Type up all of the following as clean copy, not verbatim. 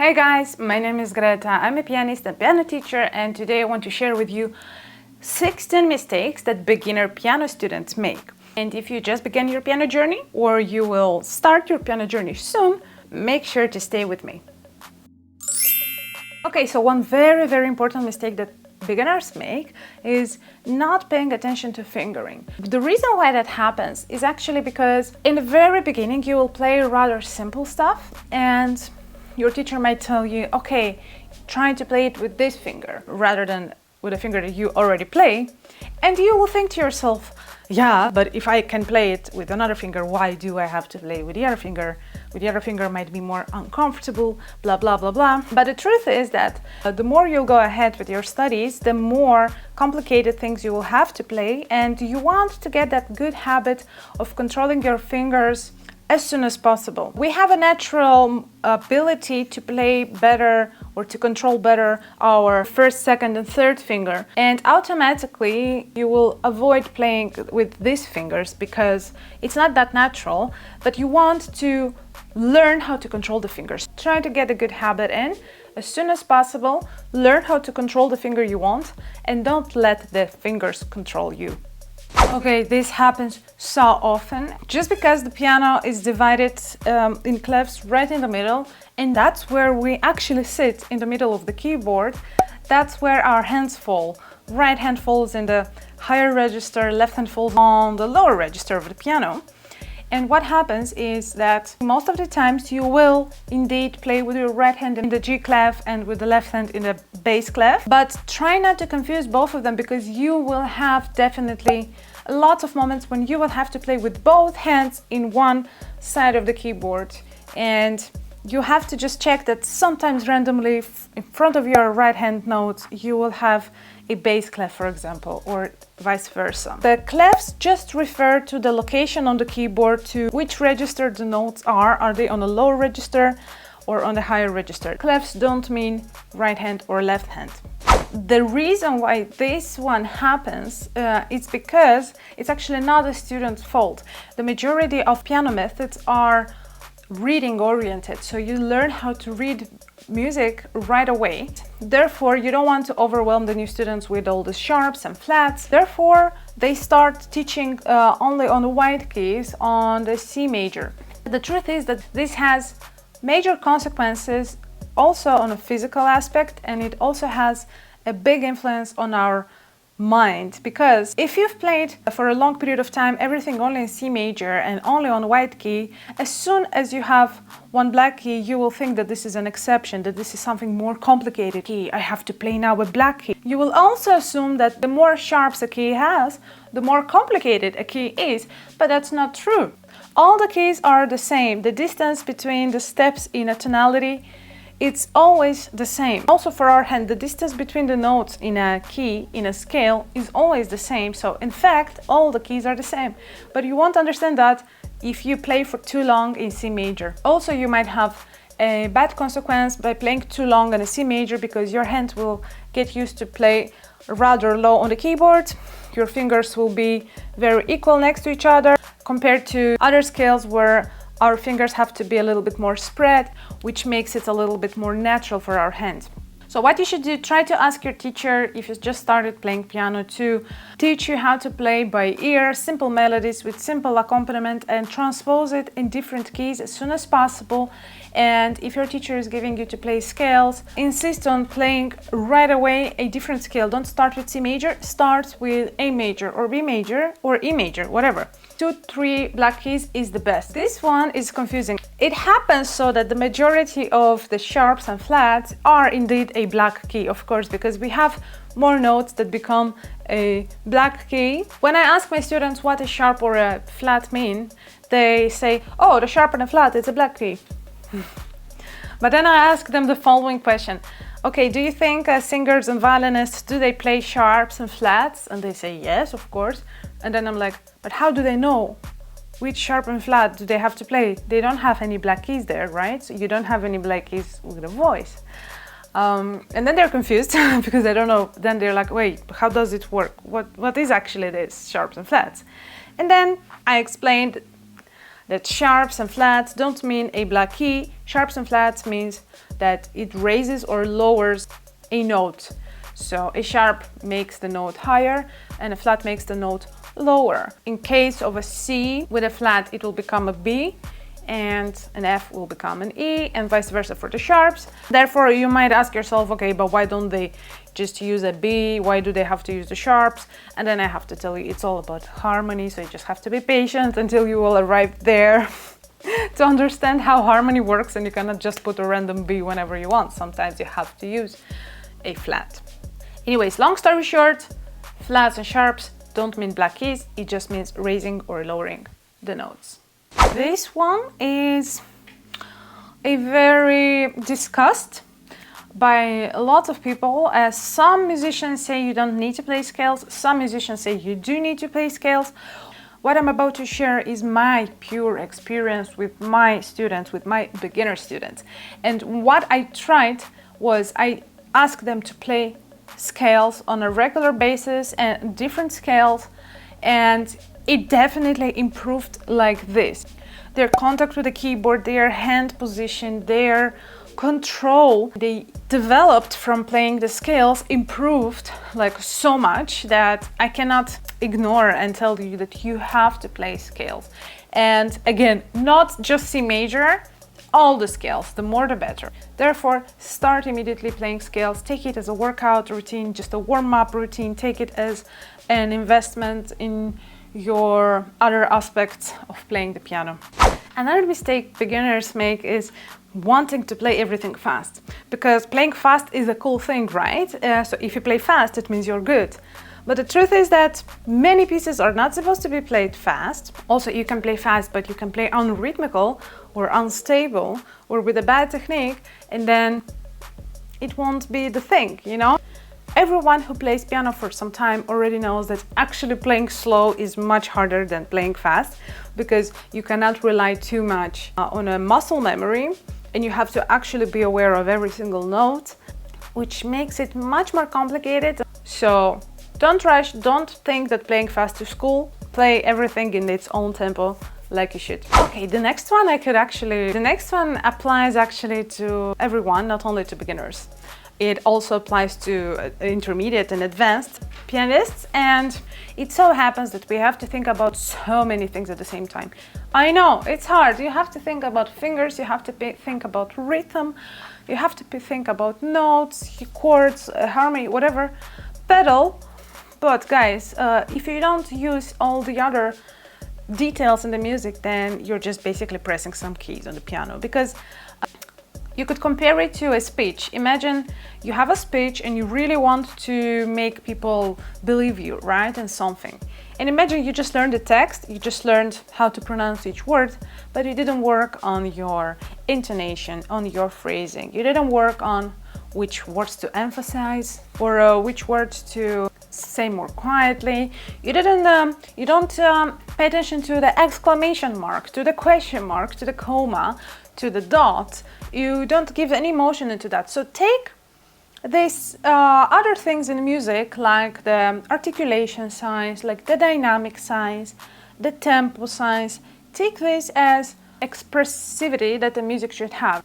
Hey guys, my name is Greta. I'm a pianist and piano teacher, and today I want to share with you 16 mistakes that beginner piano students make. And if you just began your piano journey or you will start your piano journey soon, make sure to stay with me. Okay, so one very important mistake that beginners make is not paying attention to fingering. The reason why that happens is actually because in the very beginning you will play rather simple stuff and your teacher might tell you, okay, try to play it with this finger rather than with a finger that you already play, and you will think to yourself, yeah, but if I can play it with another finger, why do I have to play with the other finger? With the other finger might be more uncomfortable, blah blah blah blah. But the truth is that the more you'll go ahead with your studies, the more complicated things you will have to play, and you want to get that good habit of controlling your fingers as soon as possible. We have a natural ability to play better or to control better our first, second and third finger, and automatically you will avoid playing with these fingers because it's not that natural, but you want to learn how to control the fingers. Try to get a good habit in as soon as possible, learn how to control the finger you want, and don't let the fingers control you. Okay, this happens so often just because the piano is divided in clefs right in the middle, and that's where we actually sit in the middle of the keyboard. That's where our hands fall. Right hand falls in the higher register, left hand falls on the lower register of the piano. And what happens is that most of the times you will indeed play with your right hand in the G clef and with the left hand in the bass clef. But try not to confuse both of them, because you will have definitely lots of moments when you will have to play with both hands in one side of the keyboard. And you have to just check that sometimes randomly in front of your right hand notes you will have a bass clef, for example, or vice versa. The clefs just refer to the location on the keyboard, to which register the notes are. Are they on the lower register or on the higher register? Clefs don't mean right hand or left hand. The reason why this one happens is because it's actually not the student's fault. The majority of piano methods are reading oriented, so you learn how to read music right away. Therefore, you don't want to overwhelm the new students with all the sharps and flats. Therefore, they start teaching only on the white keys on the C major. The truth is that this has major consequences also on a physical aspect, and it also has a big influence on our mind, because if you've played for a long period of time everything only in C major and only on white key, as soon as you have one black key you will think that this is an exception, that this is something more complicated key. I have to play now a black key. You will also assume that the more sharps a key has, the more complicated a key is, but that's not true. All the keys are the same. The distance between the steps in a tonality, it's always the same. Also for our hand, the distance between the notes in a key, in a scale, is always the same. So in fact, all the keys are the same. But you won't understand that if you play for too long in C major. Also, you might have a bad consequence by playing too long on a C major, because your hand will get used to play rather low on the keyboard. Your fingers will be very equal next to each other, compared to other scales where our fingers have to be a little bit more spread, which makes it a little bit more natural for our hand. So what you should do, try to ask your teacher, if you just started playing piano, to teach you how to play by ear simple melodies with simple accompaniment and transpose it in different keys as soon as possible. And if your teacher is giving you to play scales, insist on playing right away a different scale. Don't start with C major, start with A major or B major or E major, whatever. 2-3 black keys is the best. This one is confusing. It happens so that the majority of the sharps and flats are indeed a black key, of course, because we have more notes that become a black key. When I ask my students what a sharp or a flat mean, they say, oh, the sharp and the flat, it's a black key. But then I ask them the following question. Okay, do you think singers and violinists, do they play sharps and flats? And they say yes, of course. And then I'm like, but how do they know which sharp and flat do they have to play? They don't have any black keys there, right? So you don't have any black keys with a voice. And then they're confused because they don't know. Then they're like, wait, how does it work? What is actually this sharps and flats? And then I explained that sharps and flats don't mean a black key. Sharps and flats means that it raises or lowers a note. So a sharp makes the note higher and a flat makes the note lower. In case of a C with a flat, it will become a B, and an F will become an E, and vice versa for the sharps. Therefore, you might ask yourself, okay, but why don't they just use a B? Why do they have to use the sharps? And then I have to tell you, it's all about harmony, so you just have to be patient until you will arrive there to understand how harmony works, and you cannot just put a random B whenever you want. Sometimes you have to use a flat. Anyways, long story short, flats and sharps don't mean black keys, it just means raising or lowering the notes. This one is a very discussed by a lot of people, as some musicians say you don't need to play scales, some musicians say you do need to play scales. What I'm about to share is my pure experience with my students, with my beginner students. And what I tried was I asked them to play scales on a regular basis and different scales, and it definitely improved like this. Their contact with the keyboard, their hand position, their control they developed from playing the scales improved like so much that I cannot ignore and tell you that you have to play scales. And again, not just C major, all the scales, the more the better. Therefore, start immediately playing scales. Take it as a workout routine, just a warm-up routine. Take it as an investment in your other aspects of playing the piano. Another mistake beginners make is wanting to play everything fast, because playing fast is a cool thing, right? So if you play fast, it means you're good. But the truth is that many pieces are not supposed to be played fast. Also, you can play fast, but you can play unrhythmical or unstable or with a bad technique, and then it won't be the thing, you know? Everyone who plays piano for some time already knows that actually playing slow is much harder than playing fast, because you cannot rely too much on a muscle memory, and you have to actually be aware of every single note, which makes it much more complicated. So don't rush, don't think that playing fast is cool. Play everything in its own tempo like you should. Okay, the next one applies actually to everyone, not only to beginners. It also applies to intermediate and advanced pianists, and it so happens that we have to think about so many things at the same time. I know, it's hard. You have to think about fingers, you have to think about rhythm, you have to think about notes, chords, harmony, whatever, pedal. But guys, if you don't use all the other details in the music, then you're just basically pressing some keys on the piano, because you could compare it to a speech. Imagine you have a speech and you really want to make people believe you, right, in something. And imagine you just learned the text, you just learned how to pronounce each word, but you didn't work on your intonation, on your phrasing. You didn't work on which words to emphasize or which words to say more quietly. You don't pay attention to the exclamation mark, to the question mark, to the comma, to the dot. You don't give any emotion into that. So take these other things in music, like the articulation signs, like the dynamic signs, the tempo signs. Take this as expressivity that the music should have.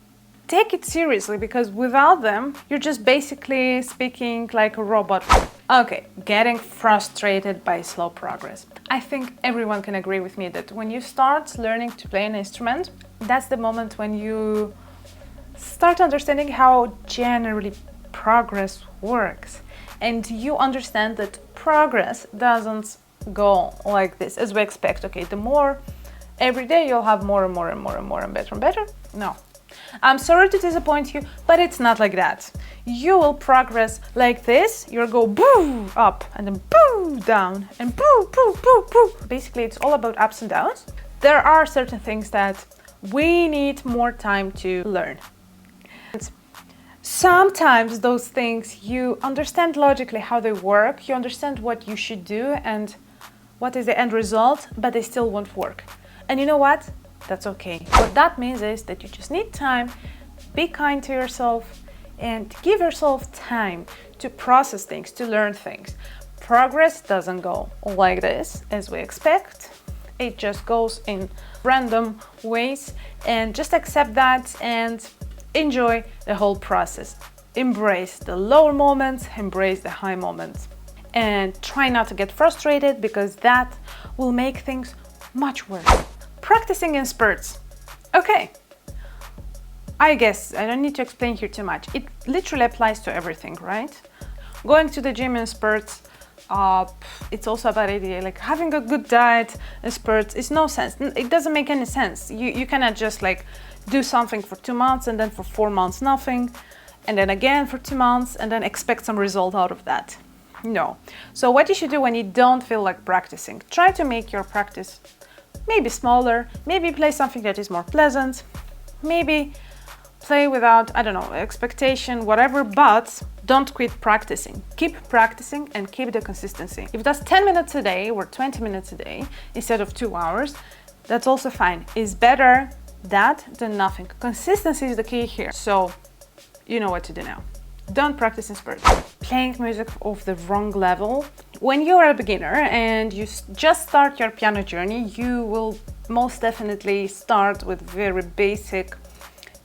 Take it seriously, because without them, you're just basically speaking like a robot. Okay, getting frustrated by slow progress. I think everyone can agree with me that when you start learning to play an instrument, that's the moment when you start understanding how generally progress works. And you understand that progress doesn't go like this, as we expect. Okay, the more, every day you'll have more and more and more and more and better and better. No. I'm sorry to disappoint you, but it's not like that. You will progress like this. You'll go boo up and then boo down and boo, boo, boo, boo. Basically, it's all about ups and downs. There are certain things that we need more time to learn. And sometimes those things, you understand logically how they work, you understand what you should do and what is the end result, but they still won't work. And you know what? That's okay. What that means is that you just need time, be kind to yourself, and give yourself time to process things, to learn things. Progress doesn't go like this, as we expect. It just goes in random ways, and just accept that and enjoy the whole process. Embrace the lower moments, embrace the high moments, and try not to get frustrated, because that will make things much worse. Practicing in spurts. Okay, I guess I don't need to explain here too much. It literally applies to everything, right? Going to the gym in spurts, it's also a bad idea. Like having a good diet in spurts, it's no sense. It doesn't make any sense. You cannot just like do something for 2 months and then for 4 months nothing, and then again for 2 months and then expect some result out of that. No. So what you should do when you don't feel like practicing, try to make your practice maybe smaller, maybe play something that is more pleasant, maybe play without, I don't know, expectation, whatever, but don't quit practicing. Keep practicing and keep the consistency. If that's 10 minutes a day or 20 minutes a day instead of 2 hours, that's also fine. It's better that than nothing. Consistency is the key here. So you know what to do now. Don't practice in spurts. Playing music of the wrong level. When you are a beginner and you just start your piano journey, you will most definitely start with very basic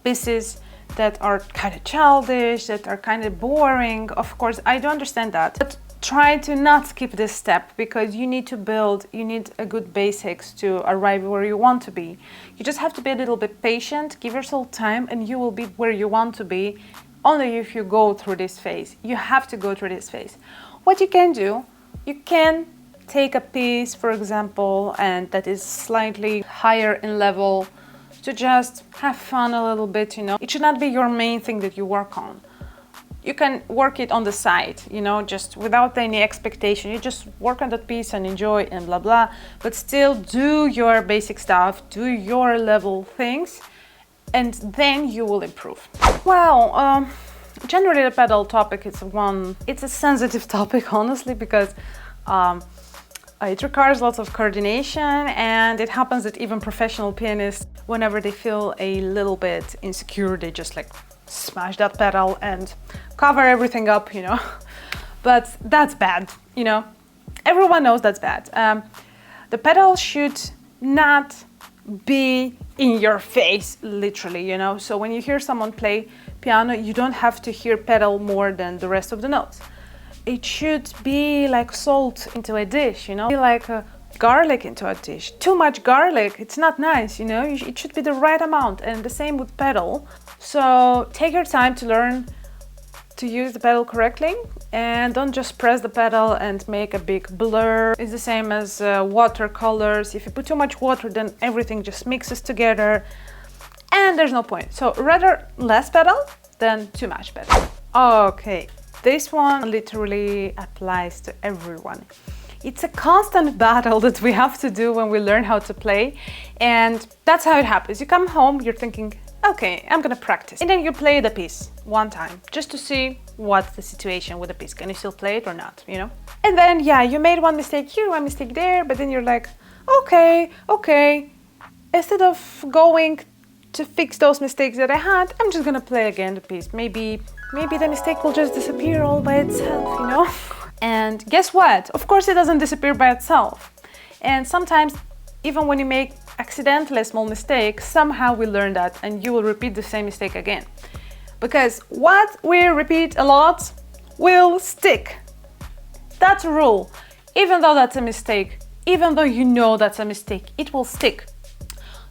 pieces that are kind of childish, that are kind of boring. Of course, I do understand that, but try to not skip this step, because you need to build, you need a good basics to arrive where you want to be. You just have to be a little bit patient, give yourself time, and you will be where you want to be only if you go through this phase. You have to go through this phase. What you can do, you can take a piece, for example, and that is slightly higher in level, to just have fun a little bit, you know. It should not be your main thing that you work on. You can work it on the side, you know, just without any expectation. You just work on that piece and enjoy and blah blah, but still do your basic stuff, do your level things, and then you will improve. Well, generally the pedal topic it's a sensitive topic, honestly, because it requires lots of coordination, and it happens that even professional pianists, whenever they feel a little bit insecure, they just like smash that pedal and cover everything up, you know. But that's bad, you know. Everyone knows that's bad. The pedal should not be in your face, literally, you know. So when you hear someone play piano, you don't have to hear pedal more than the rest of the notes. It should be like salt into a dish, you know, be like garlic into a dish. Too much garlic, it's not nice, you know. It should be the right amount, and the same with pedal. So take your time to learn to use the pedal correctly, and don't just press the pedal and make a big blur. It's the same as watercolors. If you put too much water, then everything just mixes together, and there's no point. So rather less pedal than too much pedal. Okay. This one literally applies to everyone. It's a constant battle that we have to do when we learn how to play, and that's how it happens. You come home, you're thinking, okay, I'm gonna practice. And then you play the piece one time, just to see what's the situation with the piece. Can you still play it or not, you know? And then, yeah, you made one mistake here, one mistake there, but then you're like, okay. Instead of going to fix those mistakes that I had, I'm just gonna play again the piece. Maybe the mistake will just disappear all by itself, you know? And guess what? Of course it doesn't disappear by itself. And sometimes, even when you make accidentally a small mistake, somehow we learn that, and you will repeat the same mistake again. Because what we repeat a lot will stick. That's a rule. Even though that's a mistake, even though you know that's a mistake, it will stick.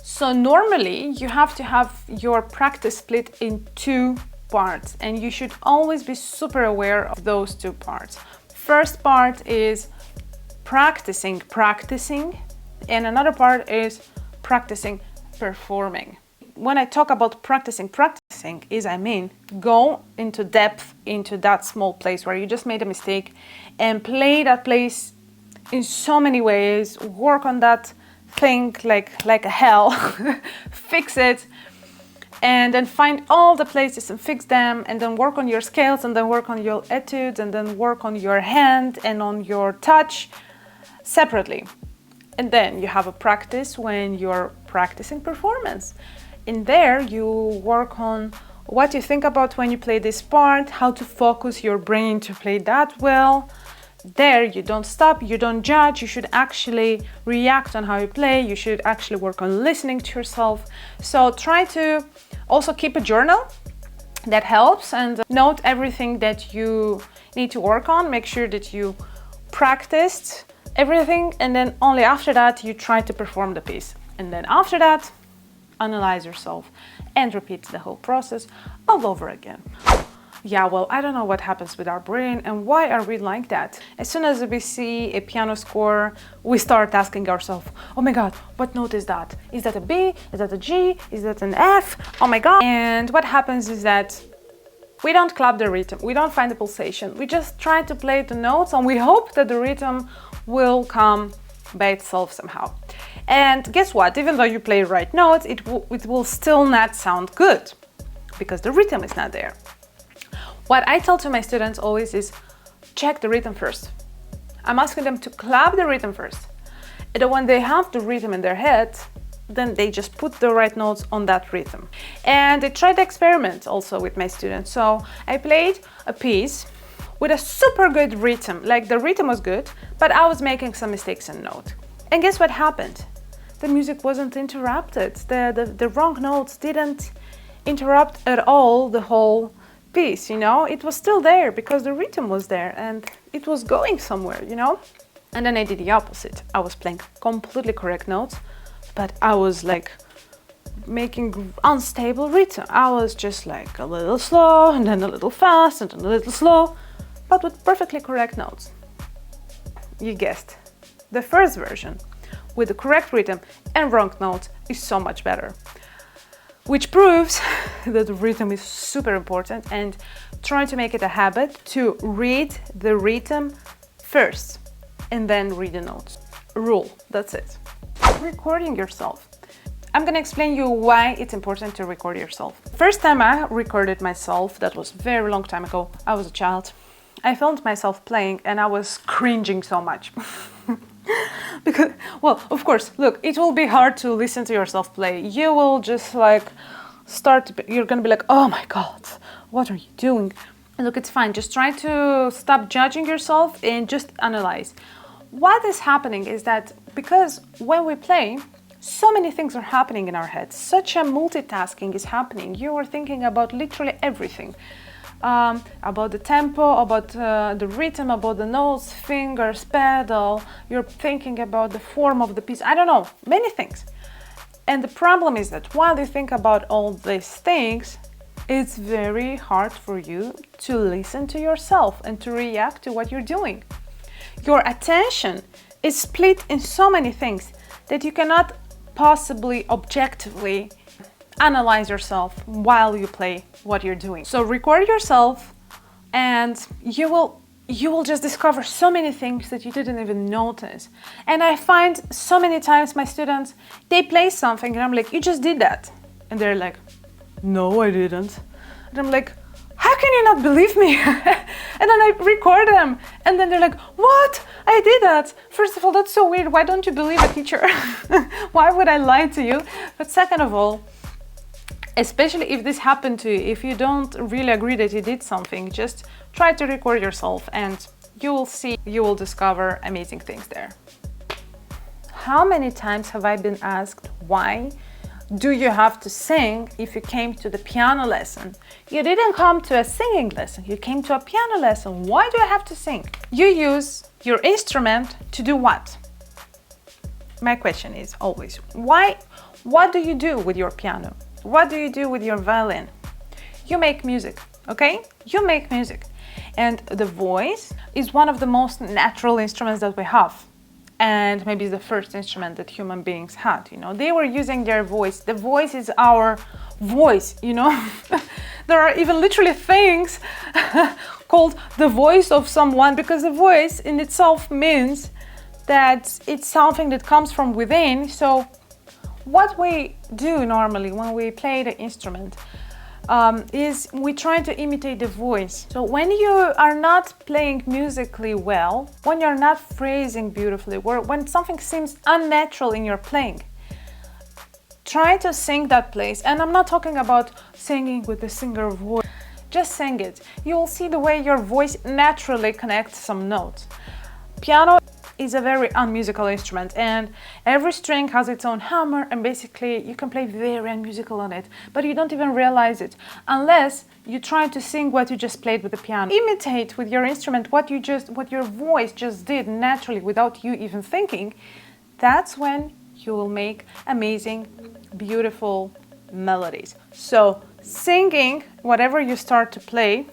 So normally you have to have your practice split in 2 parts, and you should always be super aware of those 2 parts. First part is practicing, and another part is practicing, performing. When I talk about practicing is, I mean, go into depth into that small place where you just made a mistake and play that place in so many ways, work on that thing like a hell, fix it, and then find all the places and fix them, and then work on your scales, and then work on your etudes, and then work on your hand and on your touch separately. And then you have a practice when you're practicing performance. In there you work on what you think about when you play this part, how to focus your brain to play that well, there, you don't stop, you don't judge, you should actually react on how you play, you should actually work on listening to yourself. So try to also keep a journal, that helps, and note everything that you need to work on. Make sure that you practiced everything, and then only after that you try to perform the piece. And then after that, analyze yourself and repeat the whole process all over again. Yeah, well, I don't know what happens with our brain and why are we like that. As soon as we see a piano score, we start asking ourselves, oh my God, what note is that? Is that a B? Is that a G? Is that an F? Oh my God. And what happens is that we don't clap the rhythm, we don't find the pulsation. We just try to play the notes and we hope that the rhythm will come by itself somehow. And guess what? Even though you play right notes, it will still not sound good because the rhythm is not there. What I tell to my students always is check the rhythm first. I'm asking them to clap the rhythm first. And then when they have the rhythm in their head, then they just put the right notes on that rhythm. And I tried the experiment also with my students. So I played a piece with a super good rhythm, like the rhythm was good, but I was making some mistakes in note. And guess what happened? The music wasn't interrupted. The wrong notes didn't interrupt at all the whole piece, you know? It was still there because the rhythm was there and it was going somewhere, you know? And then I did the opposite. I was playing completely correct notes, but I was like making unstable rhythm. I was just like a little slow and then a little fast and then a little slow, but with perfectly correct notes. You guessed. The first version with the correct rhythm and wrong notes is so much better. Which proves that the rhythm is super important, and try to make it a habit to read the rhythm first and then read the notes. Rule, that's it. Recording yourself. I'm gonna explain you why it's important to record yourself. First time I recorded myself, that was a very long time ago. I was a child. I filmed myself playing and I was cringing so much. Because, well, of course, look, it will be hard to listen to yourself play. You will just like you're gonna be like, oh my God, what are you doing? And look, it's fine. Just try to stop judging yourself and just analyze. What is happening is that because when we play, so many things are happening in our heads. Such a multitasking is happening. You are thinking about literally everything. About the tempo, about the rhythm, about the notes, fingers, pedal. You're thinking about the form of the piece. I don't know, many things. And the problem is that while you think about all these things, it's very hard for you to listen to yourself and to react to what you're doing. Your attention is split in so many things that you cannot possibly objectively analyze yourself while you play what you're doing. So record yourself and you will just discover so many things that you didn't even notice. And I find so many times my students, they play something and I'm like, you just did that. And they're like, no, I didn't. And I'm like, how can you not believe me? And then I record them and then they're like, what? I did that. First of all, that's so weird. Why don't you believe a teacher? Why would I lie to you? But second of all, especially if this happened to you, if you don't really agree that you did something, just try to record yourself and you will see, you will discover amazing things there. How many times have I been asked, why do you have to sing if you came to the piano lesson? You didn't come to a singing lesson, you came to a piano lesson. Why do I have to sing? You use your instrument to do what? My question is always, why? What do you do with your piano? What do you do with your violin? You make music, okay? You make music. And the voice is one of the most natural instruments that we have. And maybe the first instrument that human beings had, you know? They were using their voice. The voice is our voice, you know? There are even literally things called the voice of someone, because the voice in itself means that it's something that comes from within. So what we do normally when we play the instrument is we try to imitate the voice. So when you are not playing musically well, when you're not phrasing beautifully, when something seems unnatural in your playing, try to sing that place. And I'm not talking about singing with the singer voice. just sing it. You will see the way your voice naturally connects some notes. Piano is a very unmusical instrument, and every string has its own hammer, and basically you can play very unmusical on it, but you don't even realize it unless you try to sing what you just played with the piano. Imitate with your instrument what your voice just did naturally without you even thinking. That's when you will make amazing, beautiful melodies. So singing whatever you start to play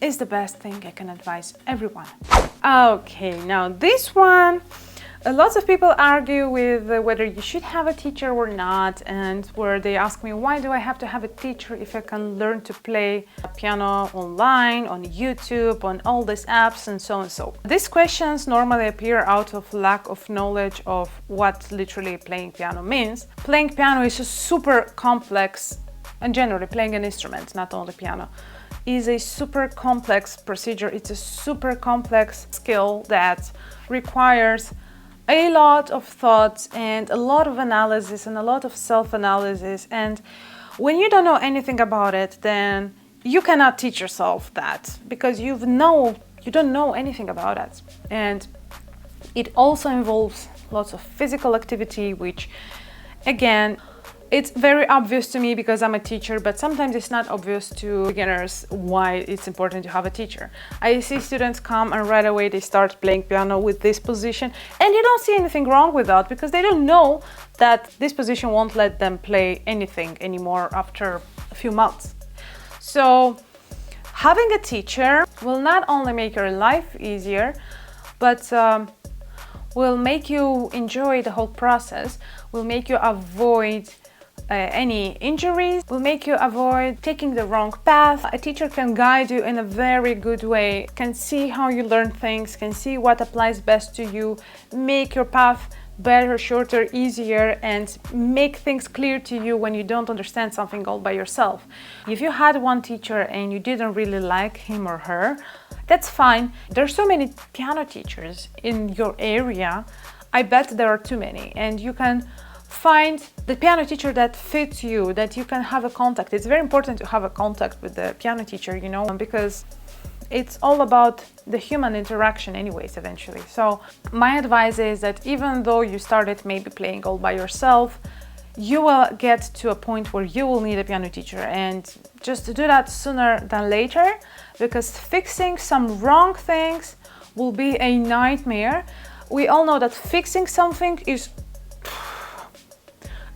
is the best thing I can advise everyone. Okay, now this one, lots of people argue with whether you should have a teacher or not, and where they ask me, why do I have to have a teacher if I can learn to play piano online, on YouTube, on all these apps, and so and so. These questions normally appear out of lack of knowledge of what literally playing piano means. Playing piano is a super complex, and generally playing an instrument, not only piano, is a super complex procedure. It's a super complex skill that requires a lot of thoughts and a lot of analysis and a lot of self-analysis. And when you don't know anything about it, then you cannot teach yourself that, because you don't know anything about it. And it also involves lots of physical activity, which again, it's very obvious to me because I'm a teacher, but sometimes it's not obvious to beginners why it's important to have a teacher. I see students come and right away they start playing piano with this position, and you don't see anything wrong with that because they don't know that this position won't let them play anything anymore after a few months. So having a teacher will not only make your life easier, but will make you enjoy the whole process, will make you avoid any injuries, will make you avoid taking the wrong path. A teacher can guide you in a very good way, can see how you learn things, can see what applies best to you, make your path better, shorter, easier, and make things clear to you when you don't understand something all by yourself. If you had one teacher and you didn't really like him or her, that's fine. There's so many piano teachers in your area. I bet there are too many, and you can find the piano teacher that fits you, that you can have a contact. It's very important to have a contact with the piano teacher, you know, because it's all about the human interaction anyways, eventually. So my advice is that even though you started maybe playing all by yourself, you will get to a point where you will need a piano teacher, and just to do that sooner than later, because fixing some wrong things will be a nightmare. We all know that fixing something is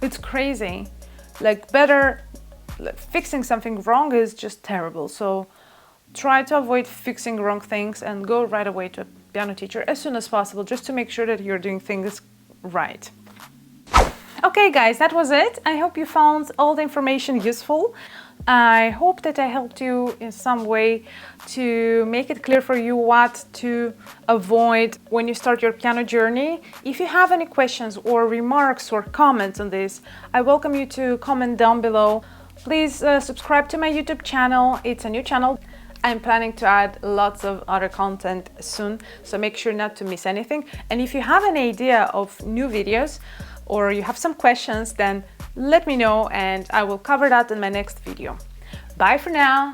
it's crazy. Fixing something wrong is just terrible. So try to avoid fixing wrong things and go right away to a piano teacher as soon as possible, just to make sure that you're doing things right. Okay guys, that was it. I hope you found all the information useful. I hope that I helped you in some way to make it clear for you what to avoid when you start your piano journey. If you have any questions or remarks or comments on this, I welcome you to comment down below. Please subscribe to my YouTube channel. It's a new channel. I'm planning to add lots of other content soon, so make sure not to miss anything. And if you have an idea of new videos or you have some questions, then let me know and I will cover that in my next video. Bye for now.